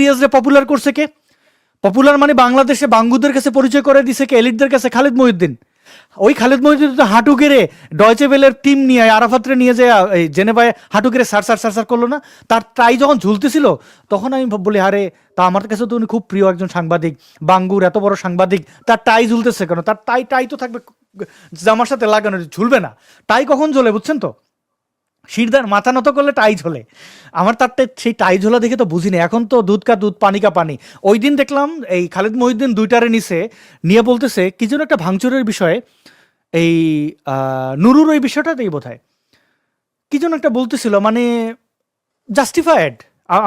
ক্রিয়াজরে popular করছে কে? Popular মানে বাংলাদেশে বাঙ্গুদের কাছে পরিচয় করে দিছে কে? এলিটদের কাছে খালিদ মহিউদ্দিন। ওই খালিদ মহিউদ্দিন তো হাঁটু গেড়ে ডয়চে বেলের টিম নিয়ে আরাফাতরে নিয়ে যায় এই জেনেভায় হাঁটু গেড়ে সার করলো না? তার টাই যখন ঝুলতেছিল তখন আমি বলি, আরে তা আমার কাছে তো উনি খুব প্রিয় একজন সাংবাদিক, বাঙ্গুর এত বড় সাংবাদিক, তার টাই ঝুলতেছে কেন? তার টাই তো থাকবে জামার সাথে লাগানো, ঝুলবে না। টাই কখন ঝোলে বুঝছেন তো? শিরদার মাথা নত করলে টাই ঝোলে। আমার সেই টাই ঝোলা দেখে তো বুঝিনি, এখন তো দুধ কা দুধ পানি কা পানি। ওই দিন দেখলাম এই খালিদ মহিউদ্দিন দুইটারে নিয়ে বলতেছে কি যেন একটা ভাঙচুরের বিষয়ে, এই নুরুর ওই বিষয়টাতেই বোধ হয় কি যেন একটা বলতেছিল, মানে জাস্টিফায়েড।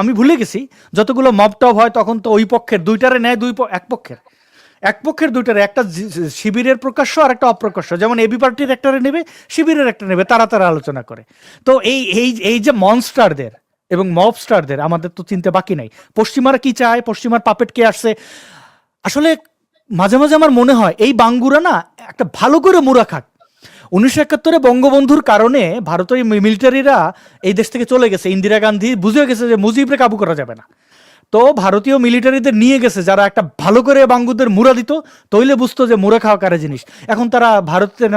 আমি ভুলে গেছি। যতগুলো মব টব হয় তখন তো ওই পক্ষের দুইটারে নেয়, এক পক্ষের দুইটারে, একটা শিবিরের প্রকাশ্য আর একটা অপ্রকাশ্য, যেমন এবি পার্টির একটারে নেবে, শিবিরের একটা নেবে, তারা আলোচনা করে। তো এই এই এই যে মনস্টারদের এবং মবস্টারদের আমাদের তো চিনতে বাকি নাই। পশ্চিমারা কি চায়, পশ্চিমার পাপেট কে আসছে আসলে। মাঝে মাঝে আমার মনে হয় এই বাঙ্গুরা না একটা ভালো করে মুড়া খাক। 1971 বঙ্গবন্ধুর কারণে ভারতীয় মিলিটারিরা এই দেশ থেকে চলে গেছে। ইন্দিরা গান্ধী বুঝে গেছে যে মুজিবরে কাবু করা যাবে না, তো ভারতীয় মিলিটারিদের নিয়ে গেছে যারা একটা ভালো করে বাঙ্গুদের মুড়া দিত, তৈলে বুঝতো যে মুড়া খাওয়া কারে জিনিস। এখন তারা ভারতের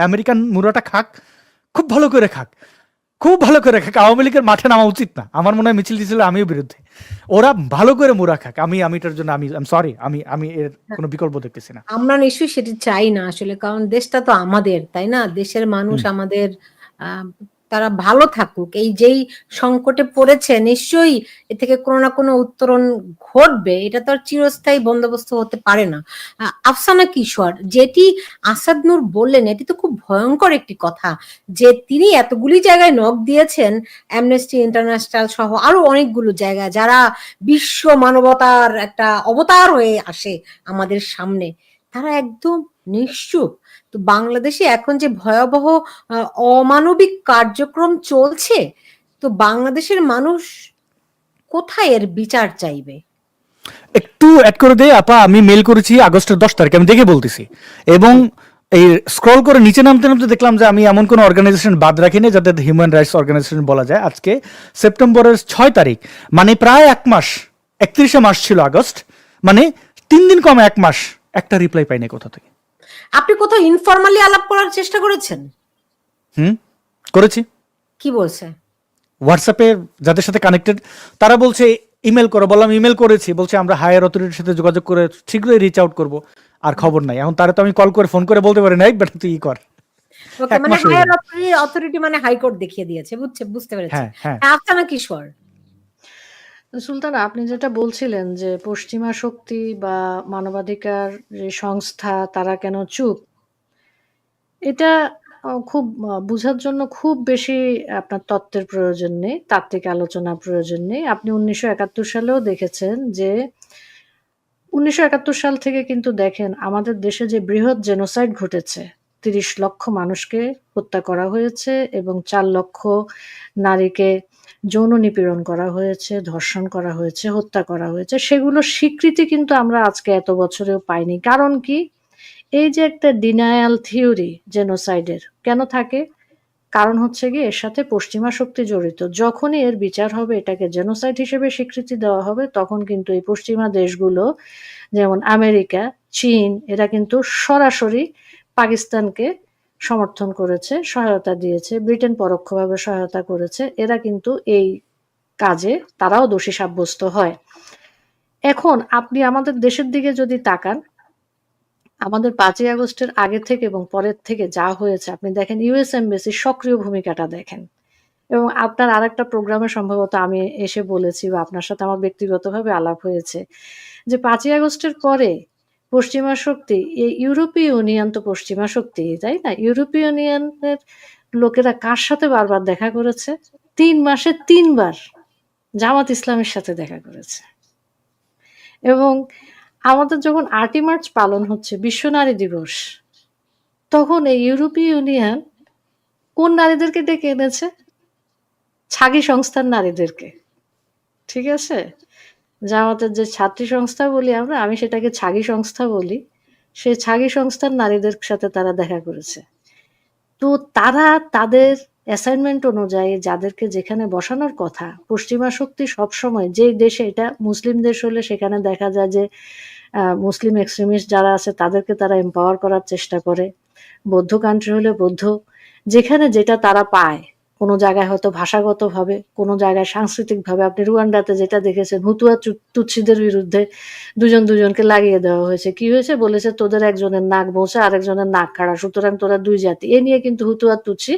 আমেরিকান মুড়াটা খাক, খুব ভালো করে খাক, খুব ভালো করে খাক। আওয়ামী লীগের মাঠে নামা উচিত না, আমার মনে হয় মিছিল টিছিল আমিও বিরুদ্ধে। ওরা ভালো করে মুড়া খাক, আমিটার জন্য আমি সরি, আমি এর কোনো বিকল্প দেখতেছি না। আমরা নিশ্চয়ই সেটি চাই না আসলে, কারণ দেশটা তো আমাদের, তাই না? দেশের মানুষ আমাদের, তারা ভালো থাকুক। এই যেই সংকটে পড়েছে নিশ্চয়ই এ থেকে কোনো না কোনো উত্তরণ ঘটবে, এটা তো আর চিরস্থায়ী বন্দোবস্ত হতে পারে না। আফসানা কিশোর, যেটি আসাদ নূর বললেন এটি তো খুব ভয়ঙ্কর একটি কথা, যে তিনি এতগুলি জায়গায় নক দিয়েছেন, অ্যামনেস্টি ইন্টারন্যাশনাল সহ আরো অনেকগুলো জায়গায়, যারা বিশ্ব মানবতার একটা অবতার হয়ে আসে আমাদের সামনে, তারা একদম নিশ্চুপ। তো বাংলাদেশে এখন যে ভয়াবহ অমানবিক কার্যক্রম চলছে, তো বাংলাদেশের মানুষ কোথায় এর বিচার চাইবে? একটু অ্যাড করে দে আপা, আমি মেল করেছি আগস্টের 10 তারিখে, আমি দেখে বলতেছি। এবং এই স্ক্রল করে নিচে নামতে নামতে দেখলাম যে আমি এমন কোনো অর্গানাইজেশন বাদ রাখিনি যাদের হিউম্যান রাইটস অর্গানাইজেশন বলা যায়। আজকে সেপ্টেম্বরের 6 তারিখ, মানে প্রায় 1 মাস, 31শে মাস ছিল আগস্ট, মানে 3 দিন কম 1 মাস, একটা রিপ্লাই পাইনি কোথা থেকে। আপনি কোথাও ইনফরমালি আলাপ করার চেষ্টা করেছেন? করেছি। কি বলছে? হোয়াটসঅ্যাপে যাদের সাথে কানেক্টেড তারা বলছে ইমেল করো, বললাম ইমেল করেছি, বলছে আমরা হায়ার অথরিটির সাথে যোগাযোগ করে শীঘ্রই রিচ আউট করবো। আর খবর নাই। এখন তারা তো আমি কল করে ফোন করে বলতে পারি না, বেটা তুই ই কর। ওকে, মানে হায়ার অথরিটি মানে হাইকোর্ট দেখিয়ে দিয়েছে, বুঝতে পেরেছি। হ্যাঁ হ্যাঁ। আফসানা কিশোর, সুলতান, আপনি যেটা বলছিলেন যে পশ্চিমা শক্তি বা মানবাধিকার যে সংস্থা তারা কেন চুপ, এটা খুব বুঝার জন্য খুব বেশি আপনার তত্ত্বের প্রয়োজন নেই, তাত্ত্বিক আলোচনার প্রয়োজন নেই। আপনি 1971 সালেও দেখেছেন যে 1971 সাল থেকে কিন্তু দেখেন আমাদের দেশে যে বৃহৎ জেনোসাইড ঘটেছে, 30 লক্ষ মানুষকে হত্যা করা হয়েছে এবং 4 লক্ষ নারীকে যৌন নিপীড়ন করা হয়েছে, ধর্ষণ করা হয়েছে, হত্যা করা হয়েছে। সেগুলোর স্বীকৃতি কিন্তু আমরা আজকে এত বছরেও পাইনি। কারণ কি? এই যে একটা ডিনায়াল থিওরি জেনোসাইডের কেন থাকে? কারণ হচ্ছে গিয়ে এর সাথে পশ্চিমা শক্তি জড়িত। যখনই এর বিচার হবে, এটাকে জেনোসাইড হিসেবে স্বীকৃতি দেওয়া হবে, তখন কিন্তু এই পশ্চিমা দেশগুলো যেমন আমেরিকা, চীন, এরা কিন্তু সরাসরি পাকিস্তানকে সমর্থন করেছে, সহায়তা দিয়েছে। ব্রিটেন পরোক্ষভাবে সহায়তা করেছে। এরা কিন্তু এই কাজে তারাও দোষী সাব্যস্ত হয়। এখন আপনি আমাদের দেশের দিকে যদি তাকান, আমাদের 5ই আগস্টের আগে থেকে এবং পরের থেকে যা হয়েছে, আপনি দেখেন ইউএস এমবাসির সক্রিয় ভূমিকাটা দেখেন। এবং আপনার আরেকটা প্রোগ্রামে সম্ভবত আমি এসে বলেছি বা আপনার সাথে আমার ব্যক্তিগতভাবে আলাপ হয়েছে যে 5ই আগস্টের পরে পশ্চিমা শক্তি, এই ইউরোপীয় ইউনিয়ন তো পশ্চিমা শক্তি, তাই না? ইউরোপীয় ইউনিয়নের লোকেরা কার সাথে বারবার দেখা করেছে? 3 মাসে 3 বার জামাত ইসলামের সাথে দেখা করেছে। এবং আমাদের যখন 8ই মার্চ পালন হচ্ছে বিশ্ব নারী দিবস, তখন এই ইউরোপীয় ইউনিয়ন কোন নারীদেরকে ডেকে এনেছে? ছাগি সংস্থার নারীদেরকে। ঠিক আছে? জামাতের যে ছাত্রী সংস্থা বলি আমরা, আমি সেটাকে ছাগি সংস্থা বলি। সেই ছাগি সংস্থার নারীদের সাথে তারা দেখা করেছে। তো তারা তাদের অ্যাসাইনমেন্ট অনুযায়ী যাদেরকে যেখানে বসানোর কথা, পশ্চিমা শক্তি সবসময় যেই দেশে, এটা মুসলিম দেশ হলে সেখানে দেখা যায় যে মুসলিম এক্সট্রিমিস্ট যারা আছে তাদেরকে তারা এম্পাওয়ার করার চেষ্টা করে। বৌদ্ধ কান্ট্রি হলে বৌদ্ধ, যেখানে যেটা তারা পায়, কোনো জায়গায় হয়তো ভাষাগতভাবে, কোনো জায়গায় সাংস্কৃতিকভাবে। আপনি রুয়ান্ডাতে যেটা দেখেছেন, হুতুয়া তুৎসিদের বিরুদ্ধে দুজনকে লাগিয়ে দেওয়া হয়েছে। কি হয়েছে? বলেছে তোদের একজনের নাক বোঁচা, আরেকজনের নাক খাড়া, সুতরাং তোরা দুই জাতি। এ নিয়ে কিন্তু হুতু আর তুৎসি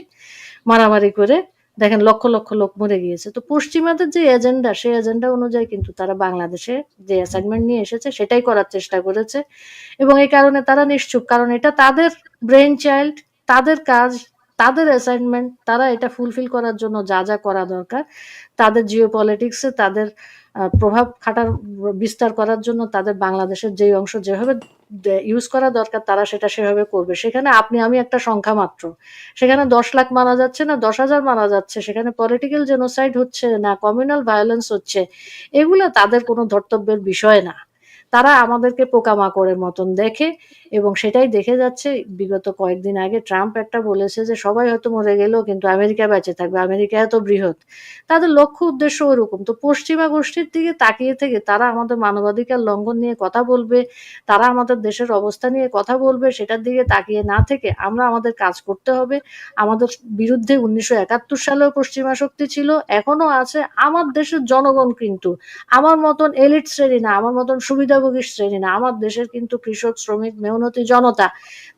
মারামারি করে দেখেন লক্ষ লক্ষ লোক মরে গিয়েছে। তো পশ্চিমাদের যে এজেন্ডা, সেই এজেন্ডা অনুযায়ী কিন্তু তারা বাংলাদেশে যে অ্যাসাইনমেন্ট নিয়ে এসেছে সেটাই করার চেষ্টা করেছে, এবং এই কারণে তারা নিশ্চুপ। কারণ এটা তাদের ব্রেন চাইল্ড, তাদের কাজ, তাদের অ্যাসাইনমেন্ট। তারা এটা ফুলফিল করার জন্য যা যা করা দরকার, তাদের জিও পলিটিক্সে তাদের প্রভাব খাটার বিস্তার করার জন্য তাদের বাংলাদেশের যেই অংশ যেভাবে ইউজ করা দরকার তারা সেটা সেভাবে করবে। সেখানে আপনি আমি একটা সংখ্যা মাত্র। সেখানে 10 লাখ মারা যাচ্ছে না 10,000 মারা যাচ্ছে, সেখানে পলিটিক্যাল জেনোসাইড হচ্ছে না কমিউনাল ভায়োলেন্স হচ্ছে, এগুলো তাদের কোনো ধর্তব্যের বিষয় না। তারা আমাদেরকে পোকামাকড়ের মতন দেখে, এবং সেটাই দেখে যাচ্ছে। বিগত কয়েকদিন আগে ট্রাম্প একটা বলেছে যে সবাই হয়তো মরে গেলেও কিন্তু আমেরিকা বেঁচে থাকবে, আমেরিকা এত বৃহৎ। তাদের লক্ষ্য উদ্দেশ্য ওরকম। তো পশ্চিমা গোষ্ঠীর দিকে তাকিয়ে থেকে তারা আমাদের মানবাধিকার লঙ্ঘন নিয়ে কথা বলবে, তারা আমাদের দেশের অবস্থা নিয়ে কথা বলবে, সেটার দিকে তাকিয়ে না থেকে আমরা আমাদের কাজ করতে হবে। আমাদের বিরুদ্ধে 1971 সালেও পশ্চিমা শক্তি ছিল, এখনো আছে। আমার দেশের জনগণ কিন্তু আমার মতন এলিট শ্রেণী না, আমার মতন সুবিধাভোগী শ্রেণী না। আমার দেশের কিন্তু কৃষক, শ্রমিক, মেহনতি জনতা,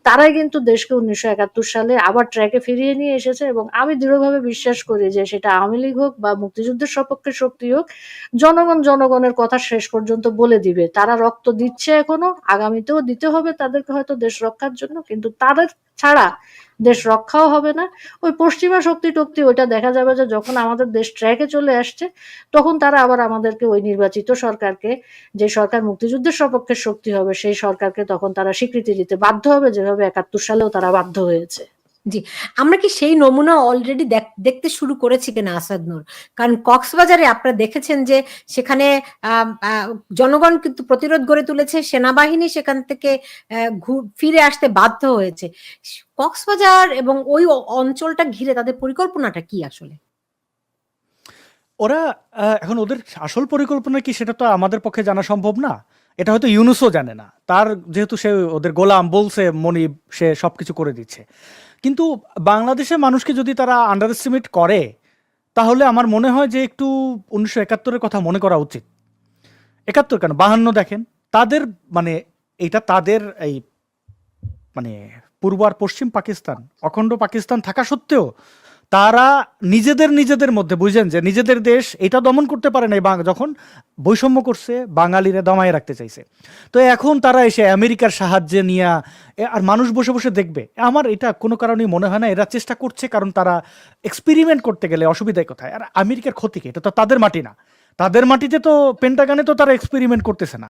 তারাই কিন্তু দেশকে 1971 সালে আবার ট্র্যাকে ফিরিয়ে নিয়ে এসেছে। এবং আমি দৃঢ়ভাবে বিশ্বাস করি যে সেটা আওয়ামী লীগ হোক বা মুক্তিযুদ্ধের সপক্ষে শক্তি হোক, জনগণের কথা শেষ পর্যন্ত বলে দিবে। তারা রক্ত দিচ্ছে এখনো, আগামীতেও দিতে হবে তাদেরকে হয়তো দেশ রক্ষার জন্য, কিন্তু তাদের ছাড়া দেশ রক্ষাও হবে না। ওই পশ্চিমা শক্তি টক্তি ওইটা দেখা যাবে যে যখন আমাদের দেশ ট্র্যাকে চলে আসছে, তখন তারা আবার আমাদেরকে ওই নির্বাচিত সরকারকে, যে সরকার মুক্তিযুদ্ধের সপক্ষে শক্তি হবে, সেই সরকারকে তখন তারা স্বীকৃতি দিতে বাধ্য হবে, যেভাবে 71 সালেও তারা বাধ্য হয়েছে। জি, আমরা কি সেই নমুনা অলরেডি দেখতে শুরু করেছি কিনা আসাদ নূর? কারণ কক্সবাজারে আপনারা দেখেছেন যে সেখানে জনগণ কিন্তু প্রতিরোধ গড়ে তুলেছে, সেনাবাহিনী সেখান থেকে ফিরে আসতে বাধ্য হয়েছে। কক্সবাজার এবং ওই অঞ্চলটা ঘিরে তাদের পরিকল্পনাটা কি আসলে? ওরা এখন ওদের আসল পরিকল্পনা কি সেটা তো আমাদের পক্ষে জানা সম্ভব না। এটা হয়তো ইউনুসও জানে না, তার যেহেতু সে ওদের গোলাম বলছে মনিব, সে সবকিছু করে দিচ্ছে। কিন্তু বাংলাদেশের মানুষকে যদি তারা আন্ডার এস্টিমেট করে, তাহলে আমার মনে হয় যে একটু 1971-এর কথা মনে করা উচিত। 71 কেন, 52 দেখেন। তাদের মানে এটা তাদের এই মানে পূর্ব আর পশ্চিম পাকিস্তান, অখণ্ড পাকিস্তান থাকা সত্ত্বেও তারা নিজেদের মধ্যে বুঝেন যে নিজেদের দেশ এটা দমন করতে পারে না, যখন বৈষম্য করছে বাঙালিরা দমায় রাখতে চাইছে। তো এখন তারা এসে আমেরিকার সাহায্যে নিয়ে আর মানুষ বসে বসে দেখবে। আমার এটা কোনো কারণেই মনে হয় না এরা চেষ্টা করছে, কারণ তারা এক্সপেরিমেন্ট করতে গেলে অসুবিধায় কোথায়। আর আমেরিকার ক্ষতি কি? এটা তো তাদের মাটি না, তাদের মাটিতে তো পেন্টাগনে তো তারা এক্সপেরিমেন্ট করতেছে না।